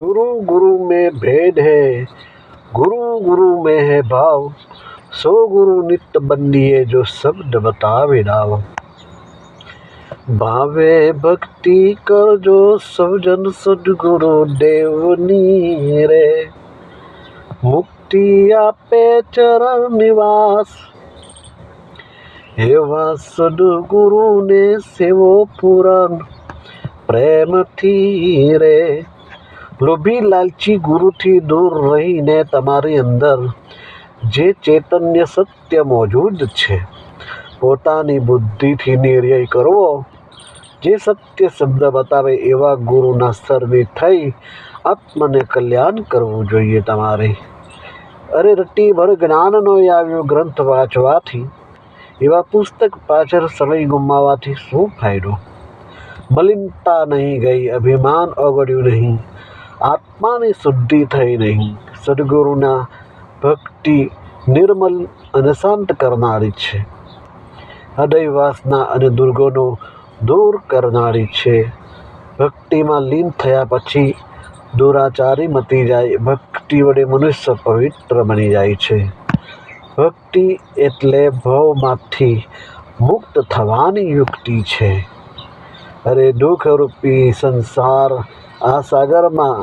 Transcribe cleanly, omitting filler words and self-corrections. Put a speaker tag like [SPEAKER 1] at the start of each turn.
[SPEAKER 1] गुरु गुरु में भेद है, गुरु गुरु में है भाव, सो गुरु नित्य बंदिए जो शब्द बतावे दाव। भावे भक्ति कर जो सब जन सदगुरु देवनी रे, मुक्ति आपे चरण निवास, एवा सदगुरु ने सेवो पुराण प्रेम थी रे। લોભી લાલચી ગુરુથી દૂર રહીને તમારી અંદર જે ચૈતન્ય સત્ય મોજૂદ છે પોતાની બુદ્ધિથી નિર્ણય કરવો, જે સત્ય શબ્દ બતાવે એવા ગુરુના શરણે થઈ આત્મને કલ્યાણ કરવું જોઈએ તમારે। અરે રટ્ટીભર જ્ઞાનનો આવ્યો ગ્રંથ વાંચવાથી, એવા પુસ્તક પાછળ સમય ગુમાવવાથી શું ફાયદો? મલિનતા નહીં ગઈ, અભિમાન ઓગળ્યું નહીં, આત્માની શુદ્ધિ થઈ નહીં। સદગુરુના ભક્તિ નિર્મલ અને શાંત કરનારી છે, હૃદય વાસના અને દુર્ગુણો દૂર કરનારી છે। ભક્તિમાં લીન થયા પછી દુરાચારી મટી જાય, ભક્તિ વડે મનુષ્ય પવિત્ર બની જાય છે। ભક્તિ એટલે ભવમાંથી મુક્ત થવાની યુક્તિ છે। અરે દુઃખરૂપી સંસાર આ સાગરમાં